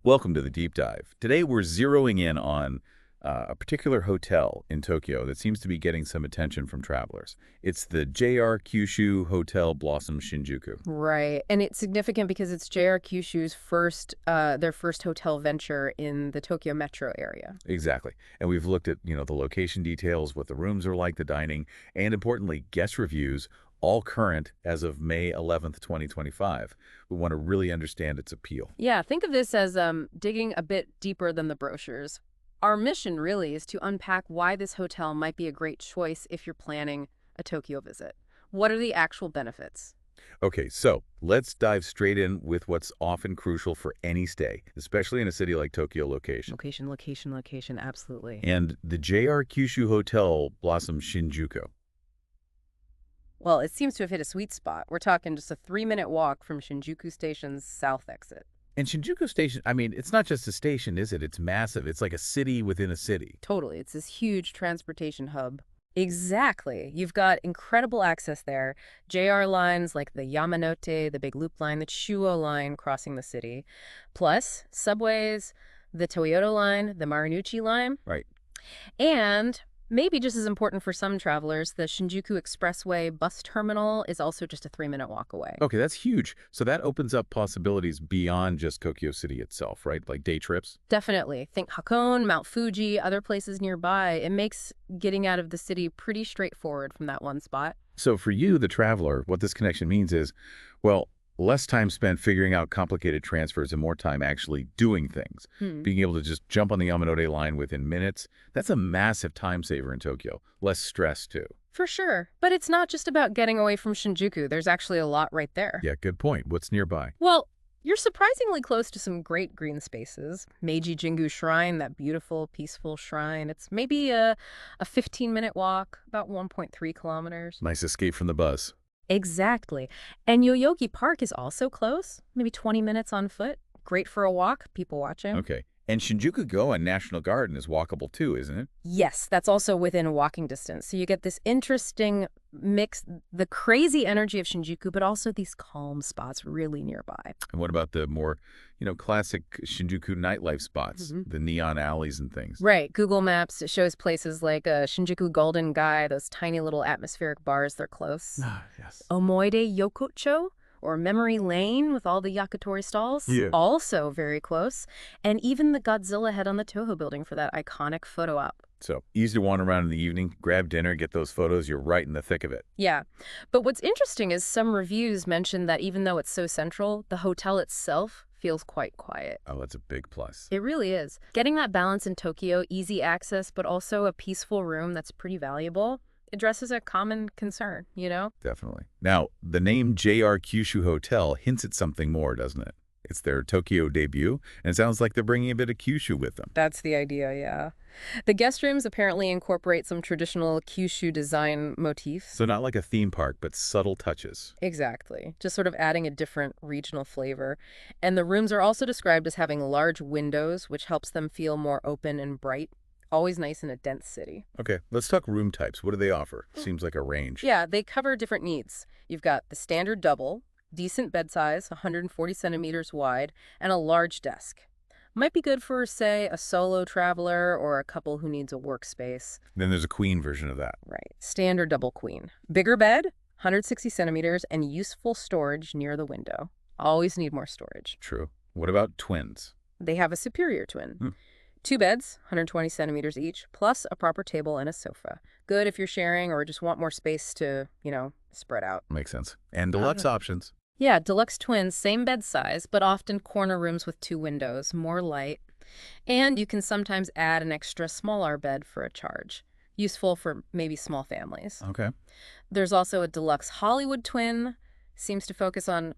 Welcome to the Deep Dive. Today we're zeroing in on a particular hotel in Tokyo that seems to be getting some attention from travelers. It's the JR Kyushu Hotel Blossom Shinjuku. Right. And it's significant because it's JR Kyushu's their first hotel venture in the Tokyo metro area. Exactly. And we've looked at, the location details, what the rooms are like, the dining, and importantly, guest reviews, all current as of May 11th, 2025. We want to really understand its appeal. Yeah, think of this as digging a bit deeper than the brochures. Our mission really is to unpack why this hotel might be a great choice if you're planning a Tokyo visit. What are the actual benefits? Okay, so let's dive straight in with what's often crucial for any stay, especially in a city like Tokyo location. Location, absolutely. And the JR Kyushu Hotel Blossom Shinjuku. Well, it seems to have hit a sweet spot. We're talking just a 3-minute walk from Shinjuku Station's south exit. And Shinjuku Station, I mean, it's not just a station, is it? It's massive. It's like a city within a city. Totally. It's this huge transportation hub. Exactly. You've got incredible access there. JR lines like the Yamanote, the big loop line, the Chuo line crossing the city. Plus, subways, the Toyota line, the Marunouchi line. Right. And maybe just as important for some travelers, the Shinjuku Expressway bus terminal is also just a 3-minute walk away. Okay, that's huge. So that opens up possibilities beyond just Tokyo City itself, right? Like day trips? Definitely. Think Hakone, Mount Fuji, other places nearby. It makes getting out of the city pretty straightforward from that one spot. So for you, the traveler, what this connection means is, well, less time spent figuring out complicated transfers and more time actually doing things. Being able to just jump on the Yamanote line within minutes, that's a massive time saver in Tokyo. Less stress, too. For sure. But it's not just about getting away from Shinjuku. There's actually a lot right there. Yeah, good point. What's nearby? Well, you're surprisingly close to some great green spaces. Meiji Jingu Shrine, that beautiful, peaceful shrine. It's maybe a 15-minute walk, about 1.3 kilometers. Nice escape from the buzz. Exactly. And Yoyogi Park is also close, maybe 20 minutes on foot. Great for a walk, people watching. Okay. And Shinjuku-go and National Garden is walkable too, isn't it? Yes, that's also within walking distance. So you get this interesting mix, the crazy energy of Shinjuku, but also these calm spots really nearby. And what about the more, classic Shinjuku nightlife spots, the neon alleys and things? Right. Google Maps shows places like Shinjuku Golden Gai, those tiny little atmospheric bars, they're close. Ah, yes. Omoide Yokocho, or Memory Lane with all the yakitori stalls, also very close. And even the Godzilla head on the Toho building for that iconic photo op. So easy to wander around in the evening, grab dinner, get those photos, you're right in the thick of it. Yeah. But what's interesting is some reviews mention that even though it's so central, the hotel itself feels quite quiet. Oh, that's a big plus. It really is. Getting that balance in Tokyo, easy access, but also a peaceful room that's pretty valuable, addresses a common concern, Definitely. Now, the name JR Kyushu Hotel hints at something more, doesn't it? It's their Tokyo debut, and it sounds like they're bringing a bit of Kyushu with them. That's the idea, yeah. The guest rooms apparently incorporate some traditional Kyushu design motifs. So not like a theme park, but subtle touches. Exactly. Just sort of adding a different regional flavor. And the rooms are also described as having large windows, which helps them feel more open and bright. Always nice in a dense city. Okay, let's talk room types. What do they offer? Seems like a range. Yeah, they cover different needs. You've got the standard double, decent bed size, 140 centimeters wide, and a large desk. Might be good for, say, a solo traveler or a couple who needs a workspace. Then there's a queen version of that. Right. Standard double queen. Bigger bed, 160 centimeters, and useful storage near the window. Always need more storage. True. What about twins? They have a superior twin. 2 beds, 120 centimeters each, plus a proper table and a sofa. Good if you're sharing or just want more space to, spread out. Makes sense. And deluxe options. Yeah, deluxe twins, same bed size, but often corner rooms with 2 windows, more light. And you can sometimes add an extra smaller bed for a charge. Useful for maybe small families. Okay. There's also a deluxe Hollywood twin. Seems to focus on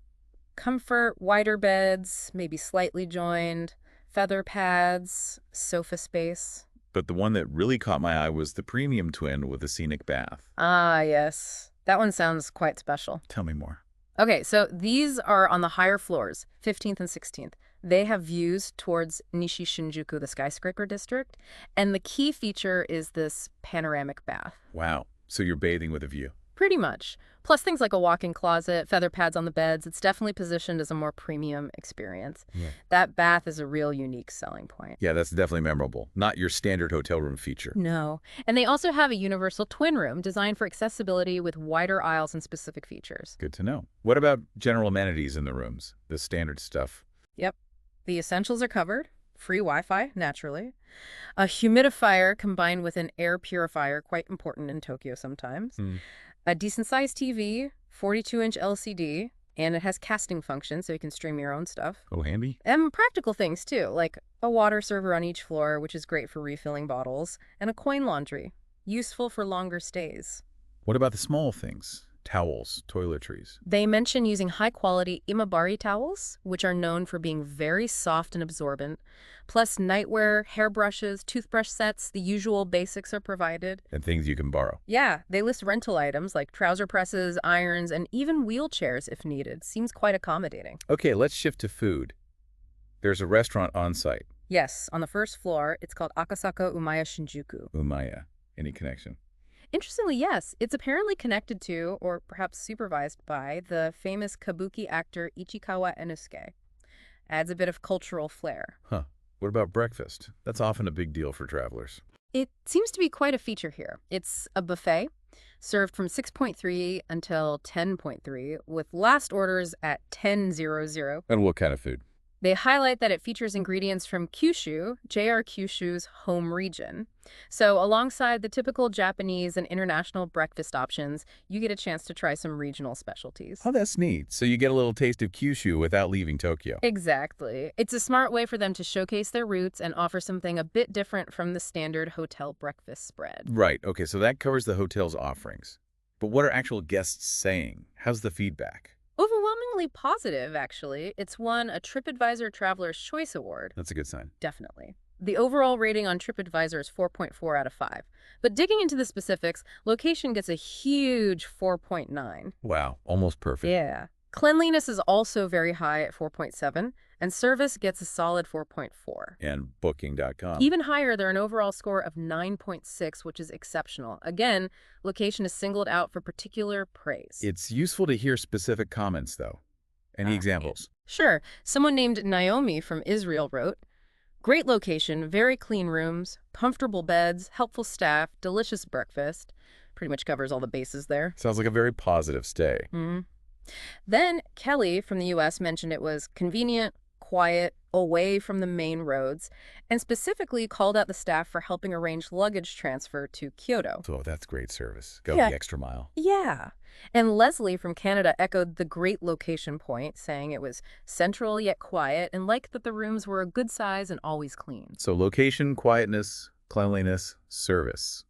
comfort, wider beds, maybe slightly joined, feather pads, sofa space. But the one that really caught my eye was the premium twin with a scenic bath. Ah, yes. That one sounds quite special. Tell me more. Okay, so these are on the higher floors, 15th and 16th. They have views towards Nishi Shinjuku, the skyscraper district. And the key feature is this panoramic bath. Wow. So you're bathing with a view. Pretty much. Plus things like a walk-in closet, feather pads on the beds, it's definitely positioned as a more premium experience. Right. That bath is a real unique selling point. Yeah, that's definitely memorable. Not your standard hotel room feature. No. And they also have a universal twin room designed for accessibility with wider aisles and specific features. Good to know. What about general amenities in the rooms? The standard stuff. Yep. The essentials are covered. Free Wi-Fi, naturally. A humidifier combined with an air purifier, quite important in Tokyo sometimes. Hmm. A decent-sized TV, 42-inch LCD, and it has casting function so you can stream your own stuff. Oh, handy. And practical things, too, like a water server on each floor, which is great for refilling bottles, and a coin laundry, useful for longer stays. What about the small things? Towels, toiletries. They mention using high-quality imabari towels, which are known for being very soft and absorbent. Plus nightwear, hairbrushes, toothbrush sets, the usual basics are provided. And things you can borrow. Yeah, they list rental items like trouser presses, irons, and even wheelchairs if needed. Seems quite accommodating. Okay, let's shift to food. There's a restaurant on site. Yes, on the first floor, it's called Akasaka Umaya Shinjuku. Umaya. Any connection? Interestingly, yes, it's apparently connected to, or perhaps supervised by, the famous kabuki actor Ichikawa Enosuke. Adds a bit of cultural flair. Huh. What about breakfast? That's often a big deal for travelers. It seems to be quite a feature here. It's a buffet, served from 6:3 until 10:3, with last orders at 10:00. And what kind of food? They highlight that it features ingredients from Kyushu, JR Kyushu's home region. So alongside the typical Japanese and international breakfast options, you get a chance to try some regional specialties. Oh, that's neat. So you get a little taste of Kyushu without leaving Tokyo. Exactly. It's a smart way for them to showcase their roots and offer something a bit different from the standard hotel breakfast spread. Right. Okay, so that covers the hotel's offerings. But what are actual guests saying? How's the feedback? Overwhelmingly positive, actually. It's won a TripAdvisor Traveler's Choice Award. That's a good sign. Definitely. The overall rating on TripAdvisor is 4.4 out of 5. But digging into the specifics, location gets a huge 4.9. Wow, almost perfect. Yeah. Cleanliness is also very high at 4.7, and service gets a solid 4.4. And Booking.com. Even higher, they're an overall score of 9.6, which is exceptional. Again, location is singled out for particular praise. It's useful to hear specific comments, though. Any examples? Sure. Someone named Naomi from Israel wrote, "Great location, very clean rooms, comfortable beds, helpful staff, delicious breakfast." Pretty much covers all the bases there. Sounds like a very positive stay. Then Kelly from the U.S. mentioned it was convenient, quiet, away from the main roads, and specifically called out the staff for helping arrange luggage transfer to Kyoto. So that's great service. Go Yeah. the extra mile. Yeah. And Leslie from Canada echoed the great location point, saying it was central yet quiet and liked that the rooms were a good size and always clean. So location, quietness, cleanliness, service.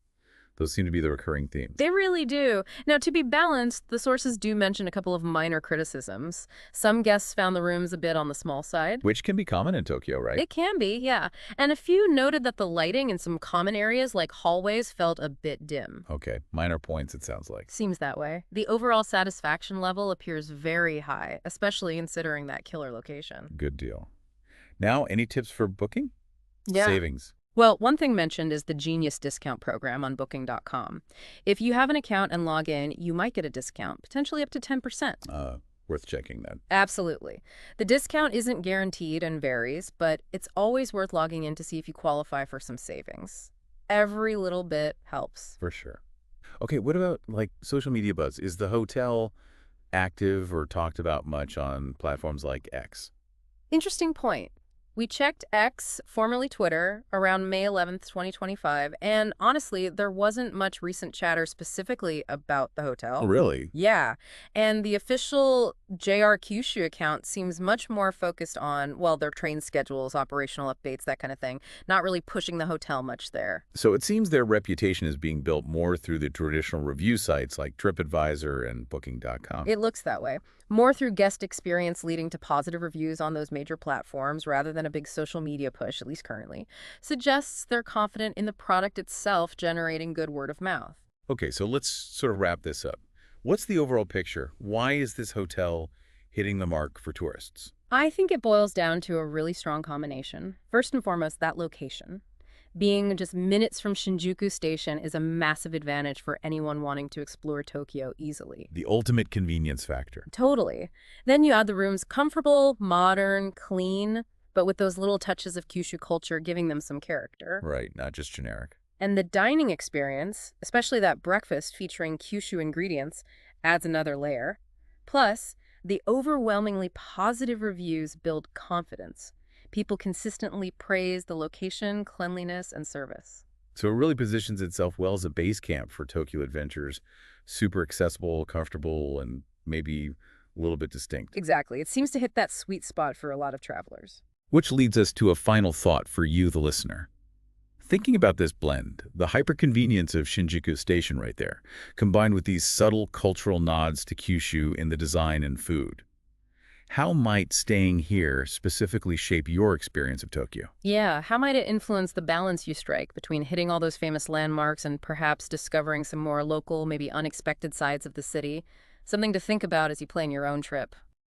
Those seem to be the recurring themes. They really do. Now, to be balanced, the sources do mention a couple of minor criticisms. Some guests found the rooms a bit on the small side. Which can be common in Tokyo, right? It can be, yeah. And a few noted that the lighting in some common areas like hallways felt a bit dim. Okay, minor points it sounds like. Seems that way. The overall satisfaction level appears very high, especially considering that killer location. Good deal. Now, any tips for booking? Yeah. Savings. Well, one thing mentioned is the Genius discount program on Booking.com. If you have an account and log in, you might get a discount, potentially up to 10%. Worth checking that. Absolutely. The discount isn't guaranteed and varies, but it's always worth logging in to see if you qualify for some savings. Every little bit helps. For sure. Okay, what about like social media buzz? Is the hotel active or talked about much on platforms like X? Interesting point. We checked X, formerly Twitter, around May 11th, 2025, and honestly, there wasn't much recent chatter specifically about the hotel. Oh, really? Yeah, and the official JR Kyushu account seems much more focused on, well, their train schedules, operational updates, that kind of thing, not really pushing the hotel much there. So it seems their reputation is being built more through the traditional review sites like TripAdvisor and Booking.com. It looks that way. More through guest experience leading to positive reviews on those major platforms rather than a big social media push, at least currently, suggests they're confident in the product itself generating good word of mouth. Okay, so let's sort of wrap this up. What's the overall picture? Why is this hotel hitting the mark for tourists? I think it boils down to a really strong combination. First and foremost, that location. Being just minutes from Shinjuku Station is a massive advantage for anyone wanting to explore Tokyo easily. The ultimate convenience factor. Totally. Then you add the rooms comfortable, modern, clean, but with those little touches of Kyushu culture giving them some character. Right, not just generic. And the dining experience, especially that breakfast featuring Kyushu ingredients, adds another layer. Plus, the overwhelmingly positive reviews build confidence. People consistently praise the location, cleanliness, and service. So it really positions itself well as a base camp for Tokyo adventures. Super accessible, comfortable, and maybe a little bit distinct. Exactly. It seems to hit that sweet spot for a lot of travelers. Which leads us to a final thought for you, the listener. Thinking about this blend, the hyper-convenience of Shinjuku Station right there, combined with these subtle cultural nods to Kyushu in the design and food. How might staying here specifically shape your experience of Tokyo? Yeah, how might it influence the balance you strike between hitting all those famous landmarks and perhaps discovering some more local, maybe unexpected sides of the city? Something to think about as you plan your own trip.